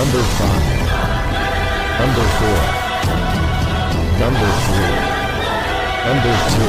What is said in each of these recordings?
Number 5. Number 4. Number 3. Number 2.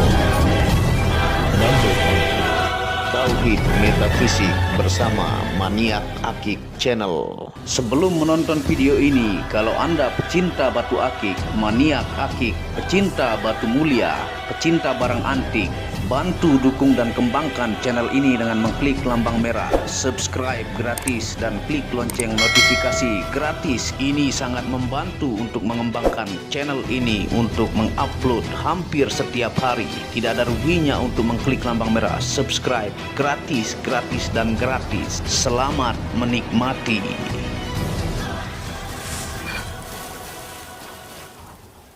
Number 1. Tauhid Metafisik bersama Maniak Akik Channel. Sebelum menonton video ini, kalau Anda pecinta batu akik, maniak akik, pecinta batu mulia, pecinta barang antik, bantu dukung dan kembangkan channel ini dengan mengklik lambang merah, subscribe gratis dan klik lonceng notifikasi gratis. Ini sangat membantu untuk mengembangkan channel ini untuk mengupload hampir setiap hari. Tidak ada ruginya untuk mengklik lambang merah, subscribe gratis, gratis dan gratis. Selamat menikmati.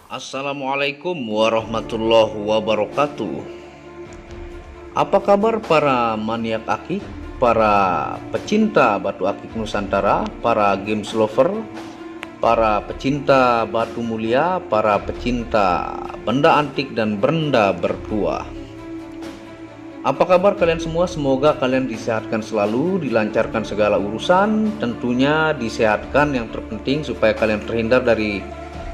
Assalamualaikum warahmatullahi wabarakatuh. Apa kabar para maniak akik, para pecinta batu akik Nusantara, para games lover, para pecinta batu mulia, para pecinta benda antik dan benda bertuah. Apa kabar kalian semua? Semoga kalian disehatkan selalu, dilancarkan segala urusan, tentunya disehatkan yang terpenting supaya kalian terhindar dari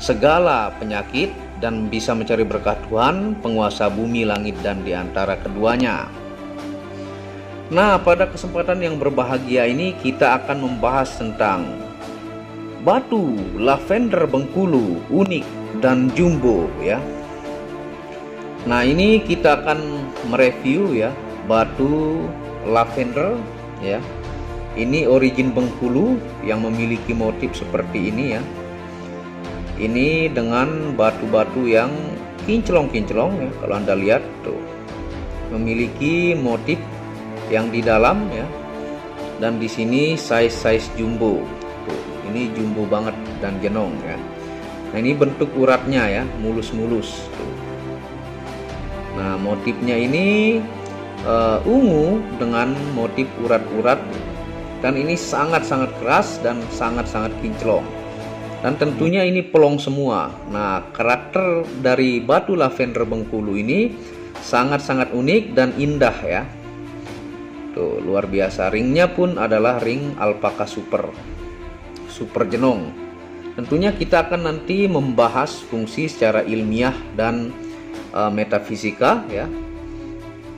segala penyakit dan bisa mencari berkah Tuhan, penguasa bumi, langit, dan diantara keduanya. Nah, pada kesempatan yang berbahagia ini kita akan membahas tentang batu lavender Bengkulu unik dan jumbo ya. Nah, ini kita akan mereview ya batu lavender ya. Ini origin Bengkulu yang memiliki motif seperti ini ya. Ini dengan batu-batu yang kinclong-kinclong ya, kalau Anda lihat tuh, memiliki motif yang di dalam ya, dan di sini size jumbo tuh, ini jumbo banget dan genong ya. Nah, ini bentuk uratnya ya, mulus-mulus tuh. Nah, motifnya ini ungu dengan motif urat-urat, dan ini sangat-sangat keras dan sangat-sangat kinclong. Dan tentunya ini pelong semua. Nah, karakter dari batu lavender Bengkulu ini sangat-sangat unik dan indah ya. Tuh, luar biasa. Ringnya pun adalah ring alpaka super jenong. Tentunya kita akan nanti membahas fungsi secara ilmiah dan metafisika ya,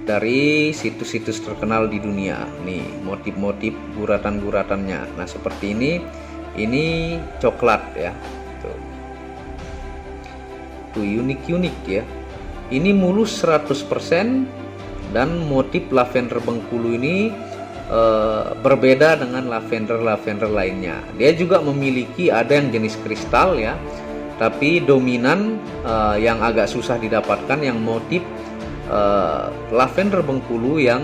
dari situs-situs terkenal di dunia. Nih, motif-motif guratan-guratannya. Nah, seperti ini coklat ya, tuh unik ya. Ini mulus 100% dan motif lavender Bengkulu ini berbeda dengan lavender lainnya. Dia juga memiliki ada yang jenis kristal ya, tapi dominan yang agak susah didapatkan yang motif lavender Bengkulu yang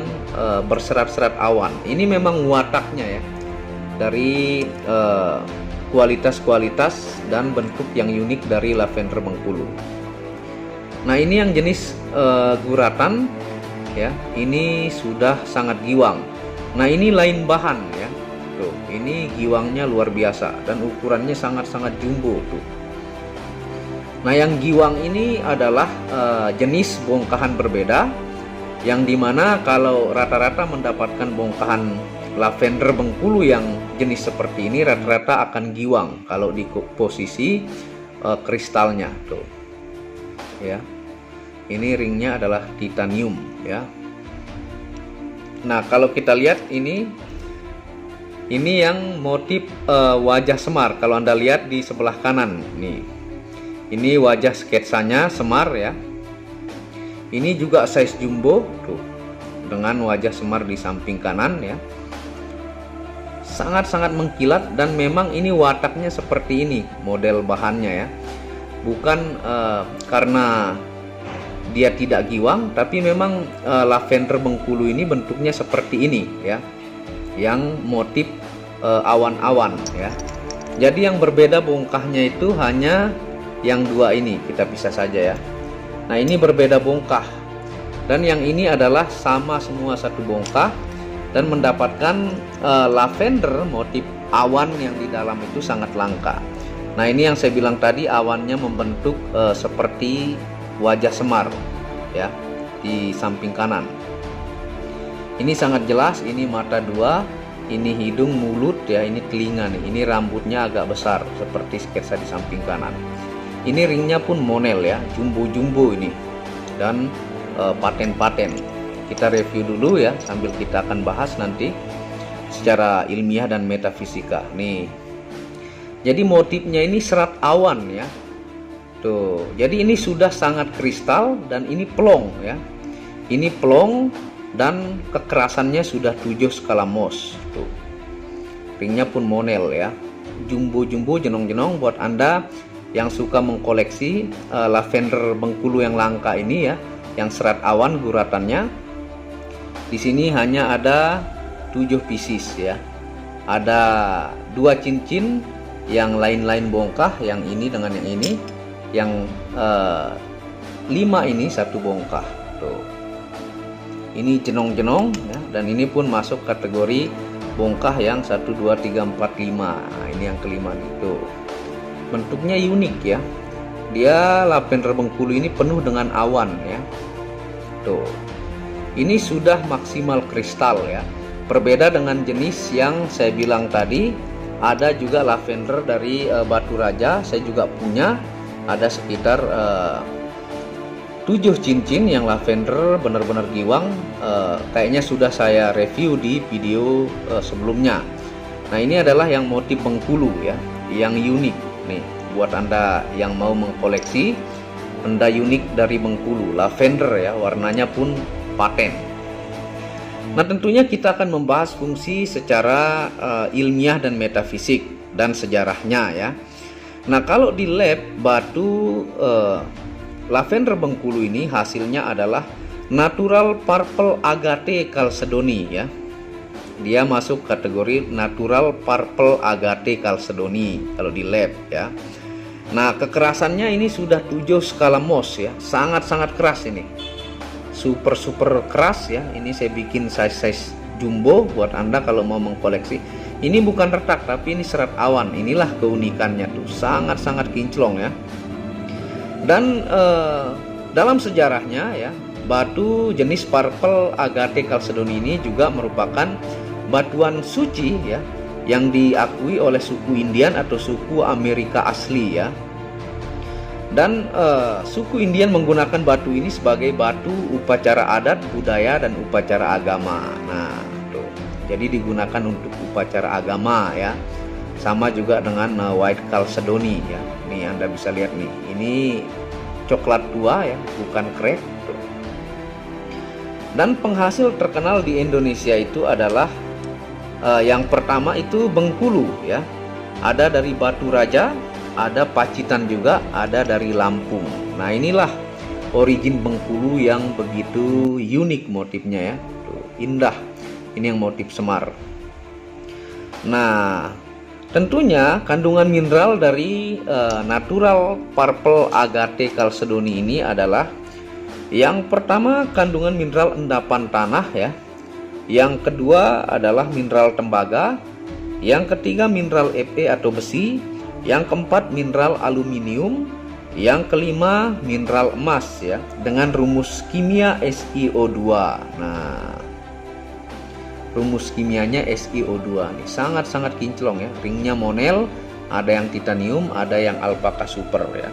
berserat-serat awan. Ini memang wataknya ya, dari kualitas dan bentuk yang unik dari lavender Bengkulu. Nah, ini yang jenis guratan ya, ini sudah sangat giwang. Nah, ini lain bahan ya, tuh, ini giwangnya luar biasa dan ukurannya sangat-sangat jumbo tuh. Nah, yang giwang ini adalah jenis bongkahan berbeda, yang dimana kalau rata-rata mendapatkan bongkahan lavender Bengkulu yang jenis seperti ini rata-rata akan giwang kalau di posisi kristalnya tuh ya. Ini ringnya adalah titanium ya. Nah, kalau kita lihat ini yang motif wajah Semar. Kalau Anda lihat di sebelah kanan nih, ini wajah sketsanya Semar ya. Ini juga size jumbo tuh, dengan wajah Semar di samping kanan ya. Sangat-sangat mengkilat dan memang ini wataknya seperti ini model bahannya ya. Bukan karena dia tidak giwang, tapi memang lavender Bengkulu ini bentuknya seperti ini ya, yang motif awan-awan ya. Jadi yang berbeda bongkahnya itu hanya yang dua ini, kita pisah saja ya. Nah, ini berbeda bongkah, dan yang ini adalah sama semua satu bongkah dan mendapatkan lavender motif awan yang di dalam itu sangat langka. Nah, ini yang saya bilang tadi, awannya membentuk seperti wajah Semar ya di samping kanan. Ini sangat jelas, ini mata dua, ini hidung, mulut ya, ini telinga nih, ini rambutnya agak besar seperti sketsa di samping kanan. Ini ringnya pun monel ya, jumbo-jumbo ini, dan paten-paten. Kita review dulu ya, sambil kita akan bahas nanti secara ilmiah dan metafisika nih. Jadi motifnya ini serat awan ya, tuh. Jadi ini sudah sangat kristal dan ini plong ya, ini plong dan kekerasannya sudah 7 skala Mohs tuh. Ringnya pun monel ya, jumbo-jumbo, jenong-jenong. Buat Anda yang suka mengkoleksi lavender Bengkulu yang langka ini ya, yang serat awan guratannya, di sini hanya ada 7 pieces ya. Ada 2 cincin, yang lain-lain bongkah, yang ini dengan yang ini, yang 5 ini 1 bongkah tuh. Ini jenong-jenong ya, dan ini pun masuk kategori bongkah yang 1, 2, 3, 4, 5. Nah, ini yang kelima nih tuh. Bentuknya unik ya. Dia lavender Bengkulu ini penuh dengan awan ya. Tuh. Ini sudah maksimal kristal ya. Berbeda dengan jenis yang saya bilang tadi, ada juga lavender dari Batu Raja, saya juga punya. Ada sekitar 7 cincin yang lavender benar-benar giwang. Kayaknya sudah saya review di video sebelumnya. Nah, ini adalah yang motif Bengkulu ya, yang unik nih. Buat Anda yang mau mengkoleksi benda unik dari Bengkulu, lavender ya, warnanya pun paten. Nah, tentunya kita akan membahas fungsi secara ilmiah dan metafisik dan sejarahnya ya. Nah, kalau di lab batu lavender Bengkulu ini hasilnya adalah natural purple agate chalcedony ya. Dia masuk kategori natural purple agate chalcedony kalau di lab ya. Nah, kekerasannya ini sudah 7 skala Mohs ya, sangat-sangat keras ini, super keras ya. Ini saya bikin size jumbo buat Anda kalau mau mengkoleksi. Ini bukan retak tapi ini serat awan. Inilah keunikannya tuh, sangat-sangat kinclong ya. Dan dalam sejarahnya ya, batu jenis purple agate chalcedony ini juga merupakan batuan suci ya, yang diakui oleh suku Indian atau suku Amerika asli ya. Dan suku Indian menggunakan batu ini sebagai batu upacara adat, budaya, dan upacara agama. Nah, tuh. Jadi digunakan untuk upacara agama ya. Sama juga dengan white chalcedony ya. Nih Anda bisa lihat nih, ini coklat tua ya, bukan krep. Tuh. Dan penghasil terkenal di Indonesia itu adalah yang pertama itu Bengkulu ya. Ada dari Batu Raja, ada Pacitan juga, ada dari Lampung. Nah, inilah origin Bengkulu yang begitu unik motifnya ya. Tuh, indah. Ini yang motif Semar. Nah, tentunya kandungan mineral dari natural purple agate chalcedony ini adalah yang pertama kandungan mineral endapan tanah ya. Yang kedua adalah mineral tembaga, yang ketiga mineral Fe atau besi, yang keempat mineral aluminium, yang kelima mineral emas ya, dengan rumus kimia SiO2. Nah, rumus kimianya SiO2 nih, sangat-sangat kinclong ya. Ringnya monel, ada yang titanium, ada yang alpaka super ya.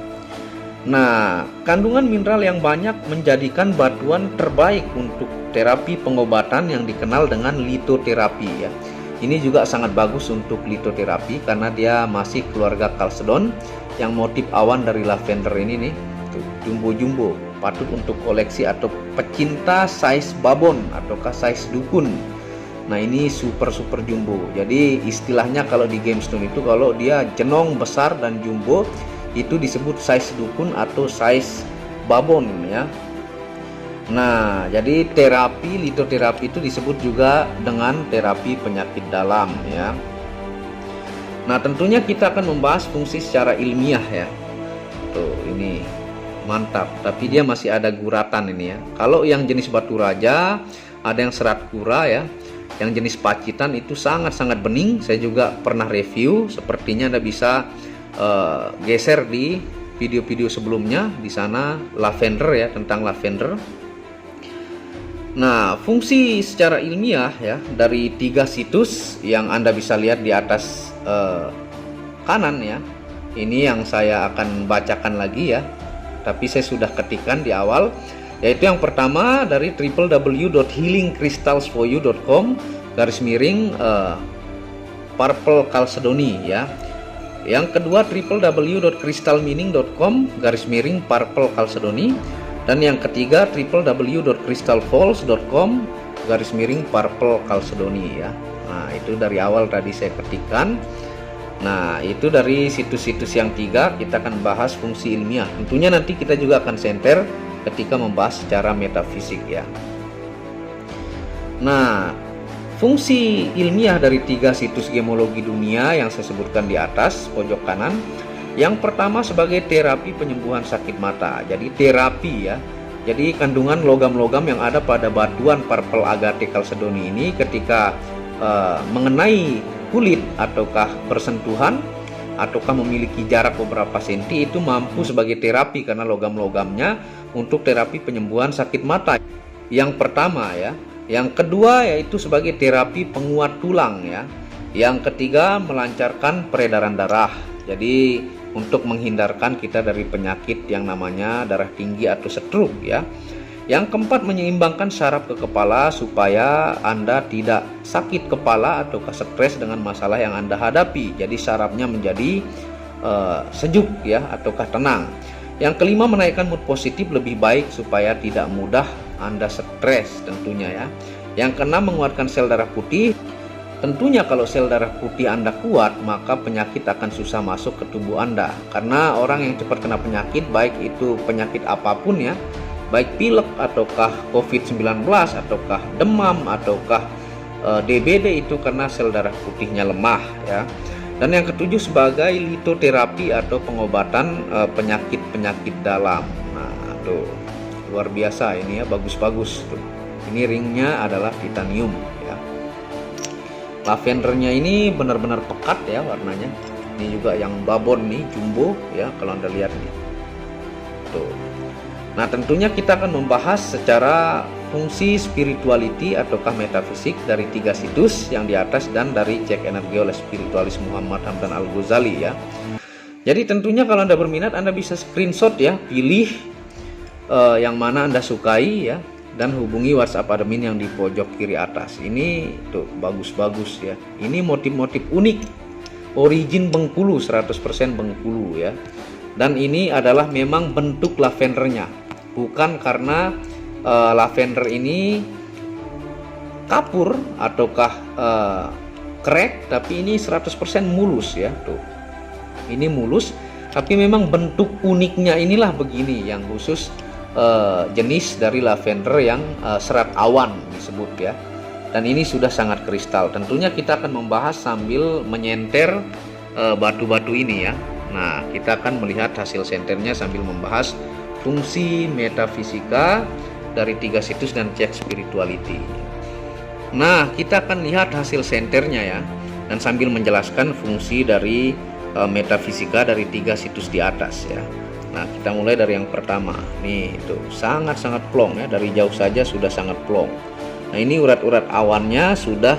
Nah, kandungan mineral yang banyak menjadikan batuan terbaik untuk terapi pengobatan yang dikenal dengan litoterapi ya. Ini juga sangat bagus untuk litoterapi karena dia masih keluarga chalcedon, yang motif awan dari lavender ini nih, tuh, jumbo-jumbo, patut untuk koleksi atau pecinta size babon ataukah size dukun. Nah, ini super jumbo. Jadi istilahnya kalau di GameStone itu kalau dia jenong besar dan jumbo itu disebut size dukun atau size babon ya. Nah, jadi terapi litoterapi itu disebut juga dengan terapi penyakit dalam ya. Nah, tentunya kita akan membahas fungsi secara ilmiah ya. Tuh, ini mantap, tapi dia masih ada guratan ini ya. Kalau yang jenis Batu Raja ada yang serat kura ya. Yang jenis Pacitan itu sangat-sangat bening. Saya juga pernah review, sepertinya Anda bisa geser di video-video sebelumnya. Di sana lavender ya, tentang lavender. Nah, fungsi secara ilmiah ya dari 3 situs yang Anda bisa lihat di atas kanan ya. Ini yang saya akan bacakan lagi ya. Tapi saya sudah ketikkan di awal, yaitu yang pertama dari www.healingcrystalsforyou.com /Purple Chalcedony ya. Yang kedua www.crystalmeaning.com /Purple Chalcedony. Dan yang ketiga www.crystalfalls.com /Purple Chalcedony ya. Nah, itu dari awal tadi saya ketikkan. Nah, itu dari situs-situs yang 3 kita akan bahas fungsi ilmiah. Tentunya nanti kita juga akan center ketika membahas secara metafisik ya. Nah, fungsi ilmiah dari 3 situs gemologi dunia yang saya sebutkan di atas pojok kanan. Yang pertama sebagai terapi penyembuhan sakit mata. Jadi terapi ya. Jadi kandungan logam-logam yang ada pada batuan Purple Agate Chalcedony ini ketika mengenai kulit ataukah bersentuhan ataukah memiliki jarak beberapa senti itu mampu sebagai terapi karena logam-logamnya untuk terapi penyembuhan sakit mata. Yang pertama ya. Yang kedua yaitu sebagai terapi penguat tulang ya. Yang ketiga melancarkan peredaran darah. Jadi untuk menghindarkan kita dari penyakit yang namanya darah tinggi atau stroke ya. Yang keempat menyeimbangkan saraf ke kepala supaya Anda tidak sakit kepala atau stres dengan masalah yang Anda hadapi. Jadi sarafnya menjadi sejuk ya ataukah tenang. Yang kelima menaikkan mood positif lebih baik supaya tidak mudah Anda stres tentunya ya. Yang keenam menguatkan sel darah putih. Tentunya kalau sel darah putih Anda kuat, maka penyakit akan susah masuk ke tubuh Anda. Karena orang yang cepat kena penyakit, baik itu penyakit apapun ya, baik pilek ataukah COVID-19 ataukah demam ataukah DBD, itu karena sel darah putihnya lemah ya. Dan yang ketujuh sebagai litoterapi atau pengobatan penyakit-penyakit dalam. Nah, tuh luar biasa ini ya, bagus-bagus tuh. Ini ringnya adalah titanium ya. Lavendernya ini benar-benar pekat ya warnanya. Ini juga yang babon nih, jumbo ya kalau Anda lihat nih. Tuh. Nah, tentunya kita akan membahas secara fungsi spirituality ataukah metafisik dari 3 situs yang di atas dan dari cek energi oleh spiritualis Muhammad Hamdan Al-Ghazali ya. Jadi tentunya kalau Anda berminat Anda bisa screenshot ya, pilih yang mana Anda sukai ya, dan hubungi WhatsApp admin yang di pojok kiri atas. Ini tuh bagus-bagus ya. Ini motif-motif unik, origin Bengkulu, 100% Bengkulu ya. Dan ini adalah memang bentuk lavendernya, bukan karena lavender ini kapur ataukah crack, tapi ini 100% mulus ya. Tuh, ini mulus, tapi memang bentuk uniknya inilah begini, yang khusus jenis dari lavender yang serat awan disebut ya. Dan ini sudah sangat kristal. Tentunya kita akan membahas sambil menyenter batu-batu ini ya. Nah, kita akan melihat hasil senternya sambil membahas fungsi metafisika dari 3 situs dan cek spirituality. Nah, kita akan lihat hasil senternya ya, dan sambil menjelaskan fungsi dari metafisika dari 3 situs di atas ya. Nah, kita mulai dari yang pertama. Nih, itu sangat-sangat plong ya, dari jauh saja sudah sangat plong. Nah, ini urat-urat awannya sudah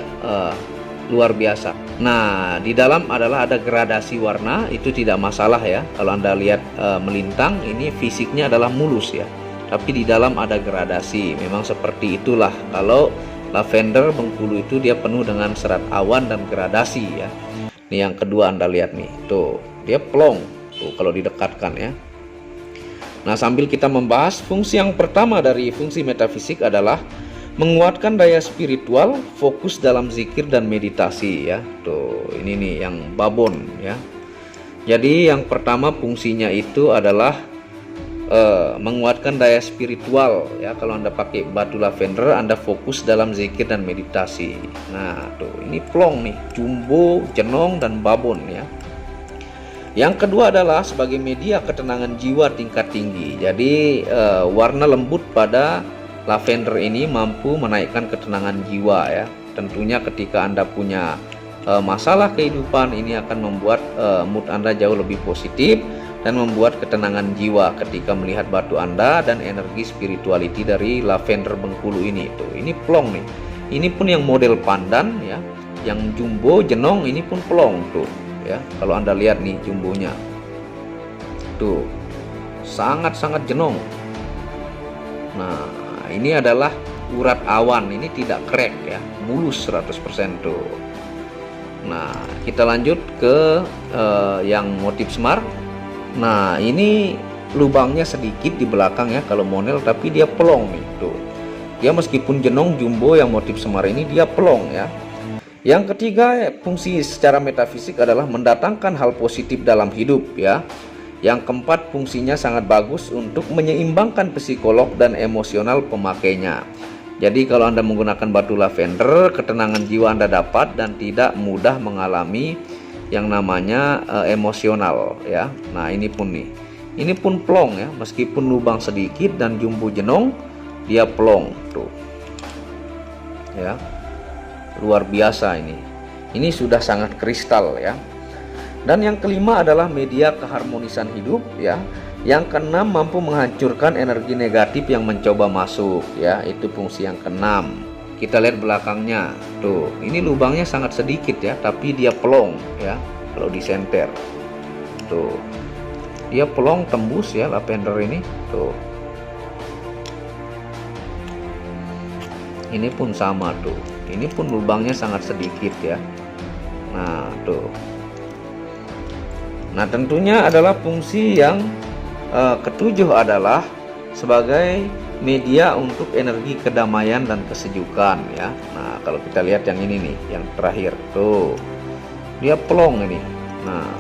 luar biasa. Nah, di dalam adalah ada gradasi warna, itu tidak masalah ya. Kalau Anda lihat melintang, ini fisiknya adalah mulus ya. Tapi di dalam ada gradasi. Memang seperti itulah. Kalau lavender Bengkulu itu dia penuh dengan serat awan dan gradasi ya. Ini yang kedua Anda lihat nih. Tuh, dia plong. Tuh kalau didekatkan ya. Nah, sambil kita membahas, fungsi yang pertama dari fungsi metafisik adalah menguatkan daya spiritual, fokus dalam zikir dan meditasi ya. Tuh, ini nih yang babon ya. Jadi yang pertama fungsinya itu adalah menguatkan daya spiritual ya. Kalau Anda pakai batu lavender, Anda fokus dalam zikir dan meditasi. Nah, tuh ini plong nih, jumbo, jenong dan babon ya. Yang kedua adalah sebagai media ketenangan jiwa tingkat tinggi. Jadi warna lembut pada lavender ini mampu menaikkan ketenangan jiwa ya. Tentunya ketika Anda punya masalah kehidupan, ini akan membuat mood Anda jauh lebih positif dan membuat ketenangan jiwa ketika melihat batu Anda dan energi spirituality dari lavender Bengkulu ini. Tuh, ini plong nih. Ini pun yang model pandan ya, yang jumbo jenong ini pun plong tuh ya. Kalau Anda lihat nih jumbonya. Tuh. Sangat-sangat jenong. Nah, ini adalah urat awan, ini tidak crack ya, mulus 100% tuh. Nah, kita lanjut ke yang motif semar. Nah, ini lubangnya sedikit di belakang ya kalau monel, tapi dia pelong nih tuh. Dia meskipun jenong jumbo yang motif semar ini dia pelong ya. Yang ketiga, fungsi secara metafisik adalah mendatangkan hal positif dalam hidup ya. Yang keempat, fungsinya sangat bagus untuk menyeimbangkan psikolog dan emosional pemakainya. Jadi kalau Anda menggunakan batu lavender, ketenangan jiwa Anda dapat dan tidak mudah mengalami yang namanya emosional ya. Nah, ini pun nih. Ini pun plong ya, meskipun lubang sedikit dan jumbo jenong, dia plong tuh. Ya. Luar biasa ini. Ini sudah sangat kristal ya. Dan yang kelima adalah media keharmonisan hidup ya. Yang keenam, mampu menghancurkan energi negatif yang mencoba masuk ya. Itu fungsi yang keenam. Kita lihat belakangnya tuh, ini lubangnya sangat sedikit ya, tapi dia pelong ya. Kalau disenter tuh, dia pelong tembus ya lavender ini tuh. Ini pun sama tuh, ini pun lubangnya sangat sedikit ya. Nah tuh. Nah, tentunya adalah fungsi yang ketujuh adalah sebagai media untuk energi kedamaian dan kesejukan ya. Nah, kalau kita lihat yang ini nih, yang terakhir tuh, dia pelong ini. Nah,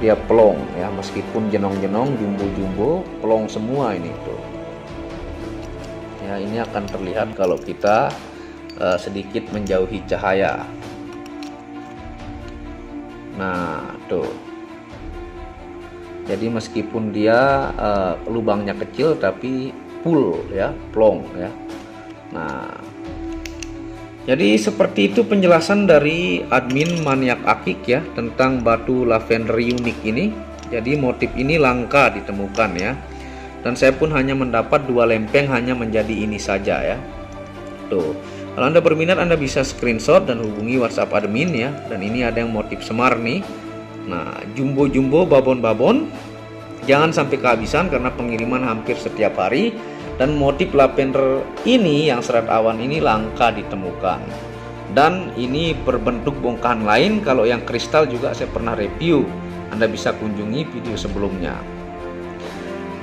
dia pelong ya, meskipun jenong-jenong, jumbo-jumbo, pelong semua ini tuh. Ya, ini akan terlihat kalau kita sedikit menjauhi cahaya. Nah, tuh. Jadi meskipun dia lubangnya kecil tapi full ya, plong ya. Nah, jadi seperti itu penjelasan dari admin Maniak Akik ya tentang batu lavender unik ini. Jadi motif ini langka ditemukan ya. Dan saya pun hanya mendapat 2 lempeng hanya menjadi ini saja ya. Tuh. Kalau Anda berminat, Anda bisa screenshot dan hubungi WhatsApp admin ya. Dan ini ada yang motif semar nih. Nah, jumbo-jumbo, babon-babon, jangan sampai kehabisan karena pengiriman hampir setiap hari. Dan motif lavender ini yang serat awan ini langka ditemukan. Dan ini berbentuk bongkahan lain. Kalau yang kristal juga saya pernah review. Anda bisa kunjungi video sebelumnya.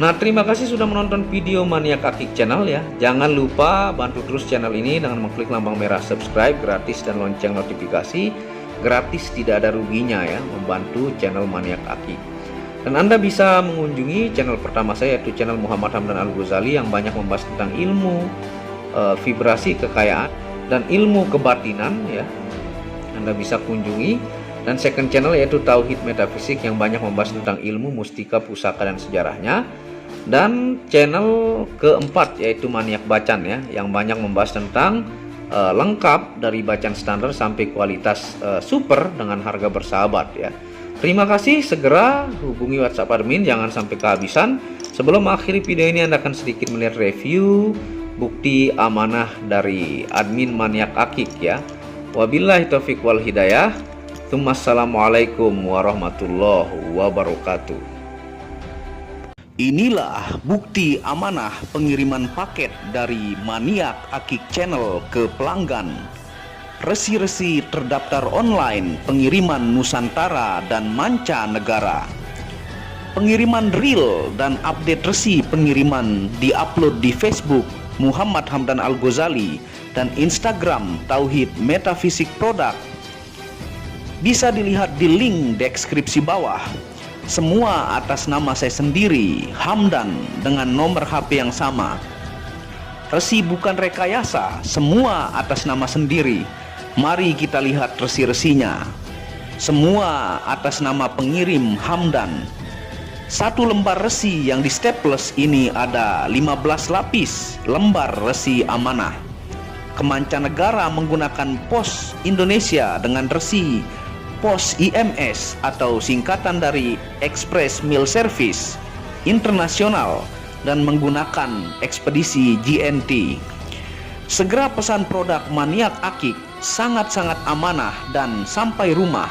Nah, terima kasih sudah menonton video Maniak Akik channel ya. Jangan lupa bantu terus channel ini dengan mengklik lambang merah subscribe gratis dan lonceng notifikasi. Gratis, tidak ada ruginya ya, membantu channel Maniak Akik. Dan Anda bisa mengunjungi channel pertama saya, yaitu channel Muhammad Hamdan Al-Ghazali, yang banyak membahas tentang ilmu vibrasi kekayaan dan ilmu kebatinan ya. Anda bisa kunjungi. Dan second channel yaitu Tauhid Metafisik, yang banyak membahas tentang ilmu mustika, pusaka dan sejarahnya. Dan channel keempat yaitu Maniak Bacan ya, yang banyak membahas tentang lengkap dari bacaan standar sampai kualitas super dengan harga bersahabat ya. Terima kasih, segera hubungi WhatsApp admin, jangan sampai kehabisan. Sebelum mengakhiri video ini, Anda akan sedikit melihat review bukti amanah dari admin Maniak Akik ya. Wabillahi taufiq wal hidayah. Assalamualaikum warahmatullahi wabarakatuh. Inilah bukti amanah pengiriman paket dari Maniak Akik Channel ke pelanggan. Resi-resi terdaftar online pengiriman Nusantara dan mancanegara. Pengiriman real dan update resi pengiriman diupload di Facebook Muhammad Hamdan Al-Ghazali dan Instagram Tauhid Metafisik Produk. Bisa dilihat di link deskripsi bawah. Semua atas nama saya sendiri, Hamdan, dengan nomor HP yang sama. Resi bukan rekayasa, semua atas nama sendiri. Mari kita lihat resi-resinya. Semua atas nama pengirim Hamdan. Satu lembar resi yang di staples ini ada 15 lapis lembar resi amanah. kemancanegara menggunakan pos Indonesia dengan resi pos IMS atau singkatan dari Express Mail Service Internasional dan menggunakan ekspedisi GNT. Segera pesan produk Maniak Akik, sangat-sangat amanah dan sampai rumah.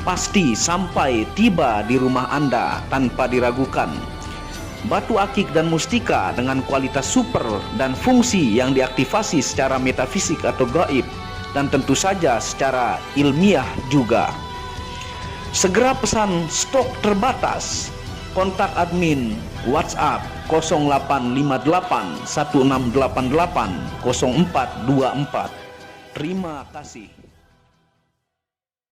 Pasti sampai tiba di rumah Anda tanpa diragukan. Batu akik dan mustika dengan kualitas super dan fungsi yang diaktifasi secara metafisik atau gaib dan tentu saja secara ilmiah juga. Segera pesan, stok terbatas. Kontak admin WhatsApp 0858 1688 0424. Terima kasih.